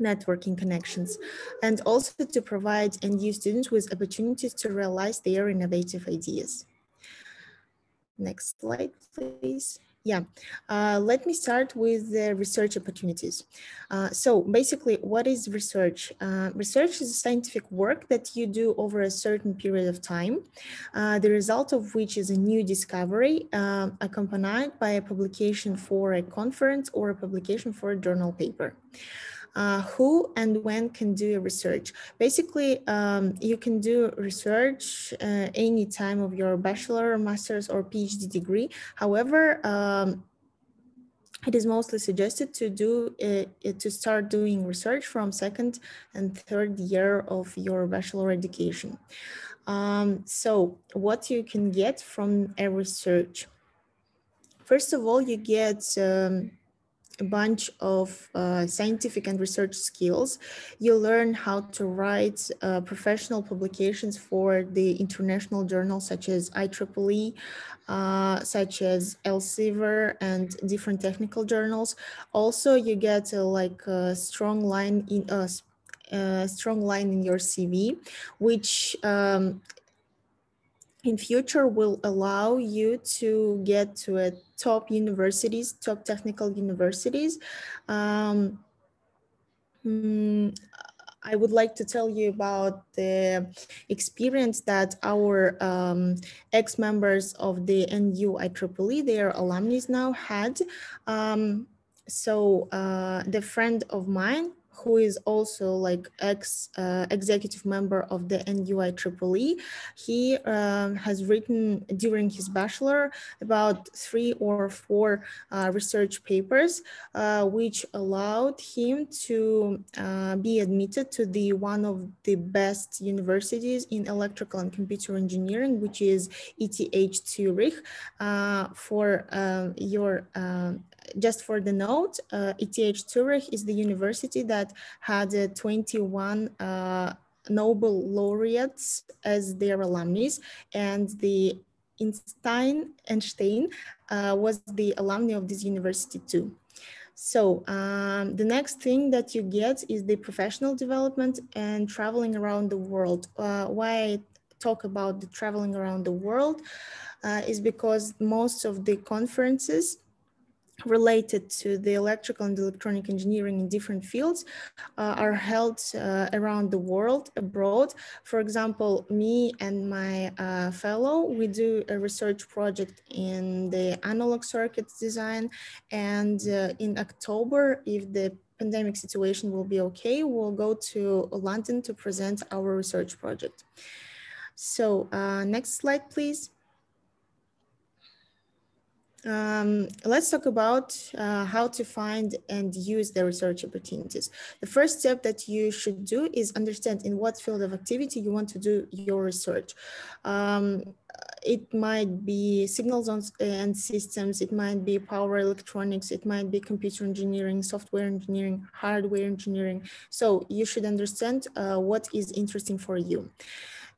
networking connections, and also to provide NU students with opportunities to realize their innovative ideas. Next slide, please. Yeah, let me start with the research opportunities. So basically, what is research? Research is a scientific work that you do over a certain period of time, the result of which is a new discovery accompanied by a publication for a conference or a publication for a journal paper. Who and when can do research? Basically, you can do research any time of your bachelor, master's, or PhD degree. However, it is mostly suggested to start doing research from second and third year of your bachelor education. So what you can get from a research? First of all, you get a bunch of scientific and research skills. You learn how to write professional publications for the international journals such as IEEE, such as Elsevier, and different technical journals. Also, you get a strong line in your CV, which in future will allow you to get to a top universities, top technical universities. I would like to tell you about the experience that our ex-members of the NU IEEE, their alumni now had. The friend of mine, who is also like executive member of the NU IEEE, he has written during his bachelor about 3 or 4 research papers, which allowed him to be admitted to the one of the best universities in electrical and computer engineering, which is ETH Zurich. Just for the note, ETH Zurich is the university that had 21 Nobel laureates as their alumni, and the Einstein was the alumni of this university too. So the next thing that you get is the professional development and traveling around the world. Why I talk about the traveling around the world is because most of the conferences related to the electrical and electronic engineering in different fields are held around the world, abroad. For example, me and my fellow, we do a research project in the analog circuits design, and in October, if the pandemic situation will be okay, we'll go to London to present our research project. So next slide, please. Let's talk about how to find and use the research opportunities. The first step that you should do is understand in what field of activity you want to do your research. It might be signals and systems, it might be power electronics, it might be computer engineering, software engineering, hardware engineering. So you should understand what is interesting for you.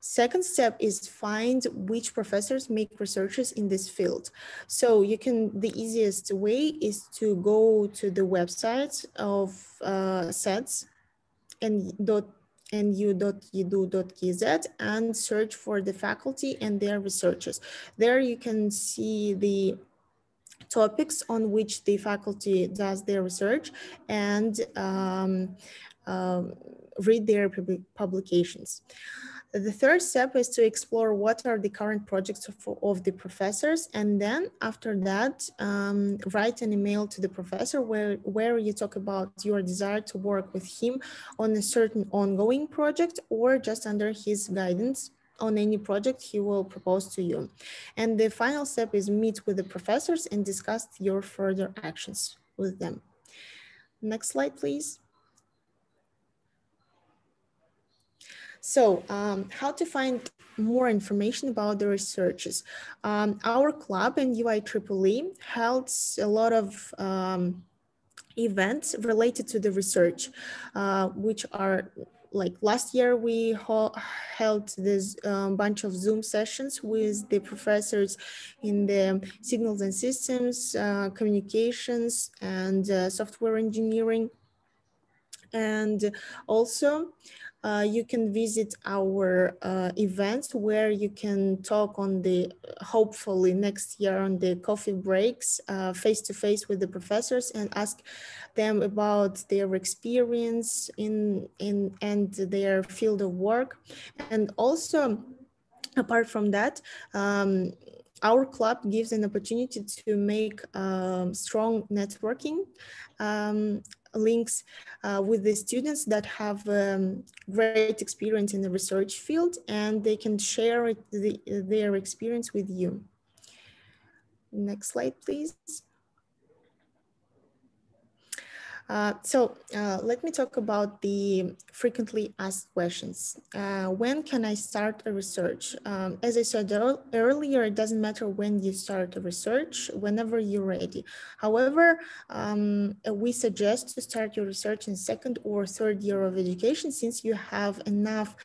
Second step is find which professors make researches in this field. So the easiest way is to go to the website of SETS nu.edu.kz and search for the faculty and their researchers. There you can see the topics on which the faculty does their research and read their publications. The third step is to explore what are the current projects of the professors, and then after that, write an email to the professor where you talk about your desire to work with him on a certain ongoing project or just under his guidance on any project he will propose to you. And the final step is meet with the professors and discuss your further actions with them. Next slide, please. So how to find more information about the researches. Our club in IEEE held a lot of events related to the research, which are like last year we held this bunch of Zoom sessions with the professors in the signals and systems, communications, and software engineering. And also you can visit our events where you can talk on the, hopefully next year on the coffee breaks, face-to-face with the professors and ask them about their experience in their field of work. And also, apart from that, our club gives an opportunity to make strong networking links with the students that have great experience in the research field, and they can share their experience with you. Next slide, please. Let me talk about the frequently asked questions. When can I start a research? As I said earlier, it doesn't matter when you start a research, whenever you're ready. However, we suggest to start your research in second or third year of education, since you have enough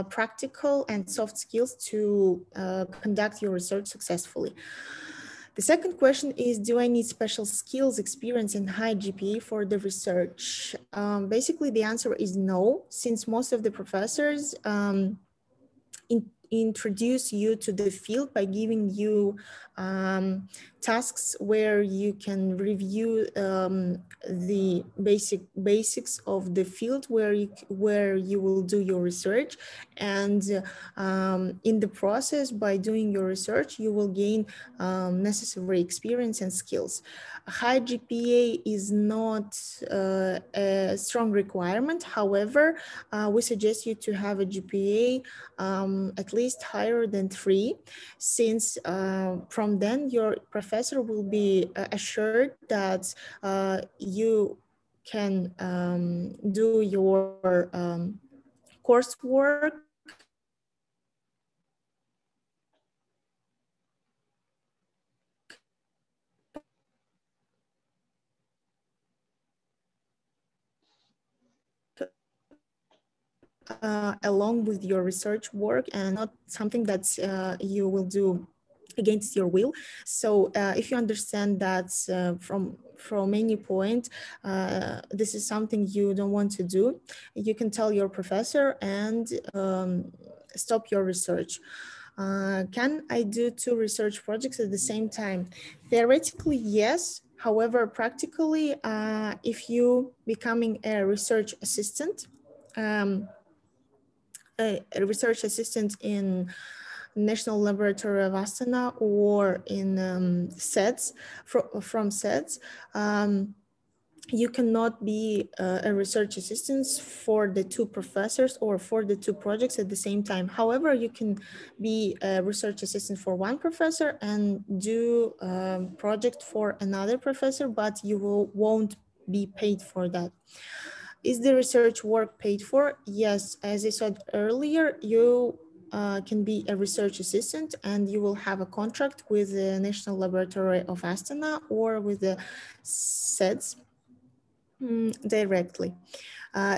practical and soft skills to conduct your research successfully. The second question is, do I need special skills, experience, and high GPA for the research? Basically, the answer is no, since most of the professors introduce you to the field by giving you tasks where you can review the basics of the field where you will do your research, and in the process, by doing your research, you will gain necessary experience and skills. A high GPA is not a strong requirement. However, we suggest you to have a GPA at least higher than 3, since from then your professor will be assured that you can do your coursework along with your research work, and not something that you will do against your will. So if you understand that from any point, this is something you don't want to do, you can tell your professor and stop your research. Can I do 2 research projects at the same time? Theoretically, yes. However, practically, if you becoming a research assistant, a research assistant in National Laboratory of Astana or in SEDS, from SEDS, you cannot be a research assistant for the 2 professors or for the 2 projects at the same time. However, you can be a research assistant for 1 professor and do a project for another professor, but you won't be paid for that. Is the research work paid for? Yes, as I said earlier, you can be a research assistant and you will have a contract with the National Laboratory of Astana or with the SEDS directly.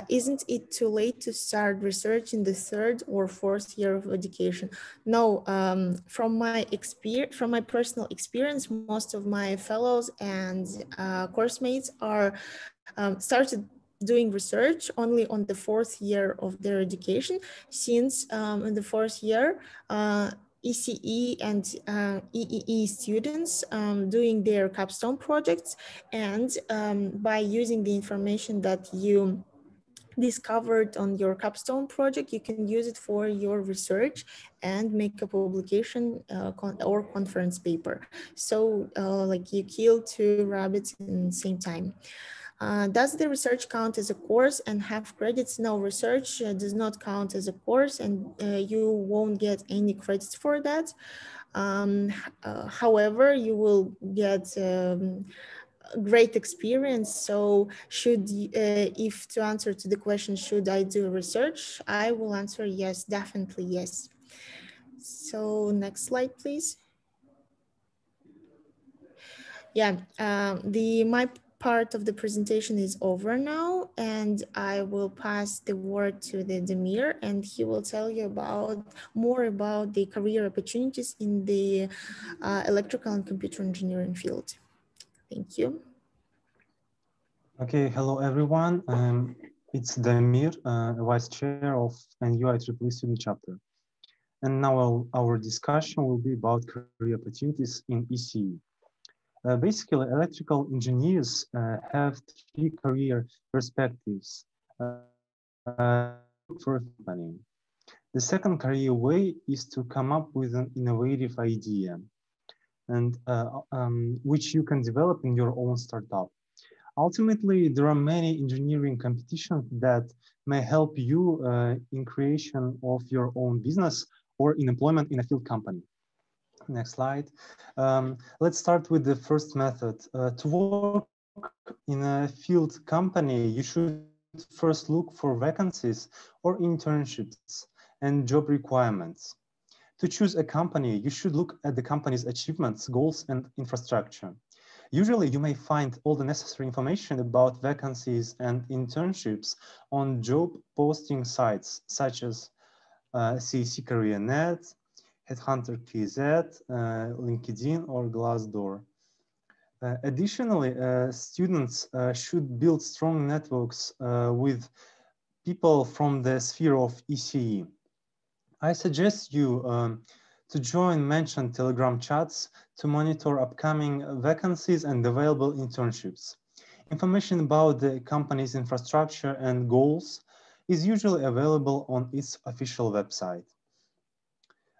Isn't it too late to start research in the 3rd or 4th year of education? No, from my personal experience, most of my fellows and course mates are started doing research only on the 4th year of their education, since in the 4th year, ECE and EEE students doing their capstone projects, and by using the information that you discovered on your capstone project, you can use it for your research and make a publication or conference paper. So like you kill 2 rabbits in the same time. Does the research count as a course and have credits? No, research does not count as a course, and you won't get any credits for that. However, you will get great experience. So if to answer to the question, should I do research? I will answer yes, definitely yes. So next slide, please. Yeah, my part of the presentation is over now, and I will pass the word to the Demir, and he will tell you more about the career opportunities in the electrical and computer engineering field. Thank you. Okay, hello everyone. It's Damir, Vice Chair of IEEE Student Chapter. And now our discussion will be about career opportunities in ECE. Basically, electrical engineers have 3 career perspectives for a company. The second career way is to come up with an innovative idea. and which you can develop in your own startup. Ultimately, there are many engineering competitions that may help you in creation of your own business or in employment in a field company. Next slide. Let's start with the first method. To work in a field company, you should first look for vacancies or internships and job requirements. To choose a company, you should look at the company's achievements, goals, and infrastructure. Usually, you may find all the necessary information about vacancies and internships on job posting sites such as CEC CareerNet, Headhunter KZ, LinkedIn, or Glassdoor. Additionally, students should build strong networks with people from the sphere of ECE. I suggest you to join mentioned Telegram chats to monitor upcoming vacancies and available internships. Information about the company's infrastructure and goals is usually available on its official website.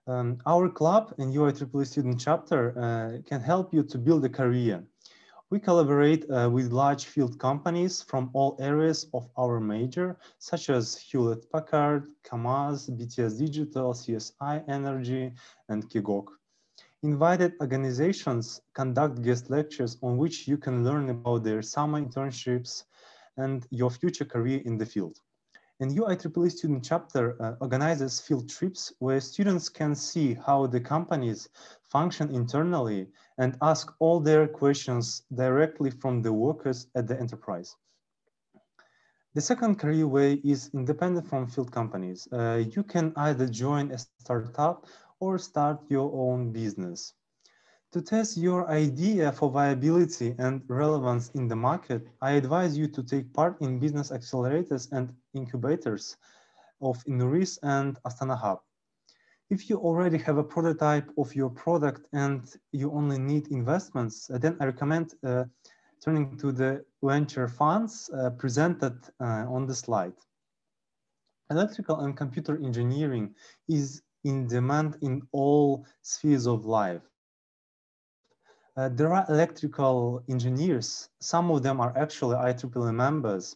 Our club and IEEE student chapter can help you to build a career. We collaborate with large field companies from all areas of our major, such as Hewlett-Packard, Kamaz, BTS Digital, CSI Energy, and Kigok. Invited organizations conduct guest lectures on which you can learn about their summer internships and your future career in the field. And IEEE student chapter organizes field trips where students can see how the companies function internally and ask all their questions directly from the workers at the enterprise. The second career way is independent from field companies. You can either join a startup or start your own business. To test your idea for viability and relevance in the market, I advise you to take part in business accelerators and incubators of INRIS and Astana Hub. If you already have a prototype of your product and you only need investments, then I recommend turning to the venture funds presented on the slide. Electrical and computer engineering is in demand in all spheres of life. There are electrical engineers, some of them are actually IEEE members,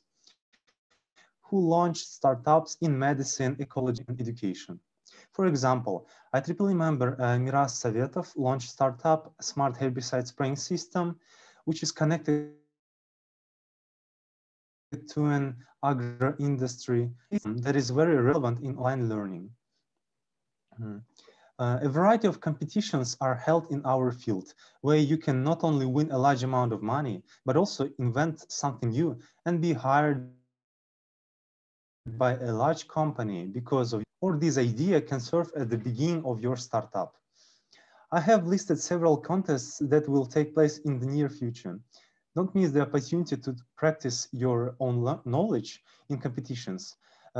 who launched startups in medicine, ecology, and education. For example, IEEE member Miraz Savetov launched startup Smart Herbicide Spraying System, which is connected to an agro-industry that is very relevant in online learning. A variety of competitions are held in our field, where you can not only win a large amount of money, but also invent something new and be hired by a large company because of, or this idea can serve at the beginning of your startup. I have listed several contests that will take place in the near future. Don't miss the opportunity to practice your own knowledge in competitions,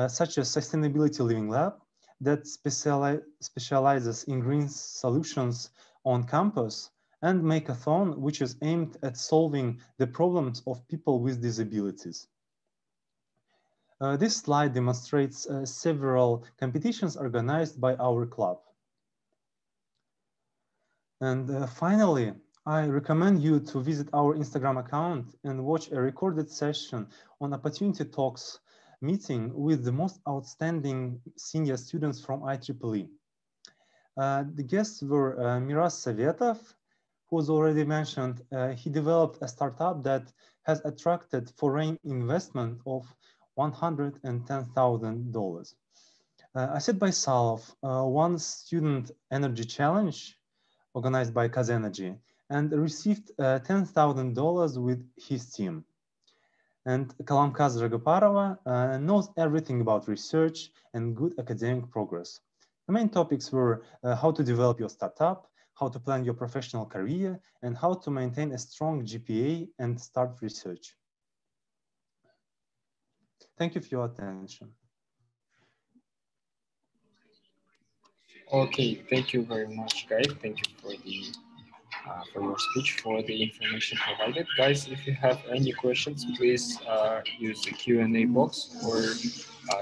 such as Sustainability Living Lab, that specializes in green solutions on campus, and Makeathon, which is aimed at solving the problems of people with disabilities. This slide demonstrates several competitions organized by our club. And finally, I recommend you to visit our Instagram account and watch a recorded session on Opportunity Talks meeting with the most outstanding senior students from IEEE. The guests were Miraz Savetov, who was already mentioned. He developed a startup that has attracted foreign investment of $110,000. Asset Baisalov won Student Energy Challenge organized by Kazenergy and received $10,000 with his team. And Kalamkaz Ragaparova knows everything about research and good academic progress. The main topics were how to develop your startup, how to plan your professional career, and how to maintain a strong GPA and start research. Thank you for your attention. Okay, thank you very much, guys. Thank you for your speech, for the information provided. Guys, if you have any questions, please use the Q&A box or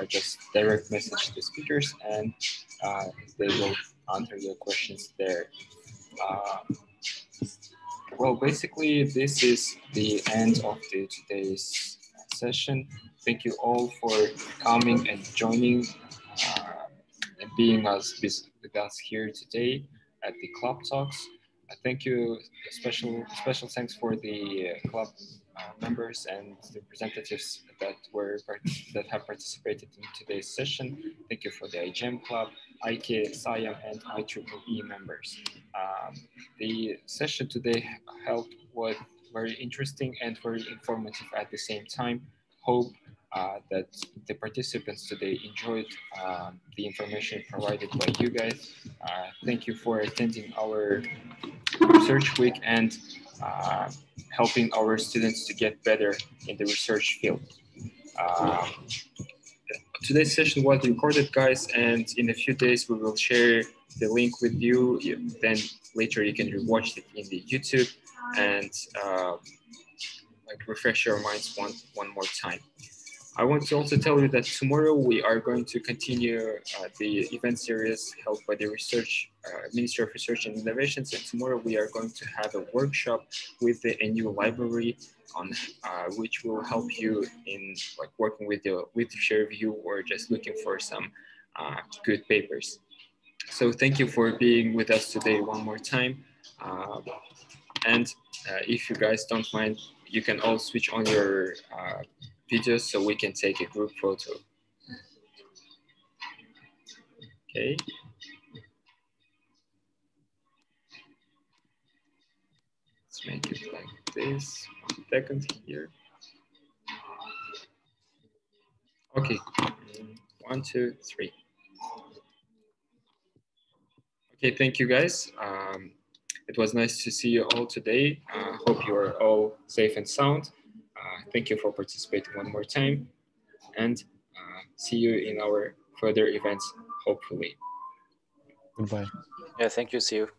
just direct message the speakers, and they will answer your questions there. Well, basically, this is the end of today's session. Thank you all for coming and joining and being with us here today at the Club Talks. Thank you. Special thanks for the club members and the representatives that have participated in today's session. Thank you for the iGEM Club, AIChE, SiAM, and IEEE members. The session today was very interesting and very informative at the same time. Hope that the participants today enjoyed the information provided by you guys. Thank you for attending our research week and helping our students to get better in the research field. Today's session was recorded, guys, and in a few days we will share the link with you. Then later you can rewatch it in the YouTube and refresh your minds one more time. I want to also tell you that tomorrow we are going to continue the event series held by the Ministry of Research and Innovations, and tomorrow we are going to have a workshop with a new library on which will help you in working with share view or just looking for some good papers. So thank you for being with us today one more time. And if you guys don't mind, you can all switch on your videos so we can take a group photo. Okay. Let's make it like this. 1 second here. Okay. 1, 2, 3. Okay, thank you guys. It was nice to see you all today. Hope you are all safe and sound. Thank you for participating one more time, and see you in our further events, hopefully. Goodbye. Yeah, thank you. See you.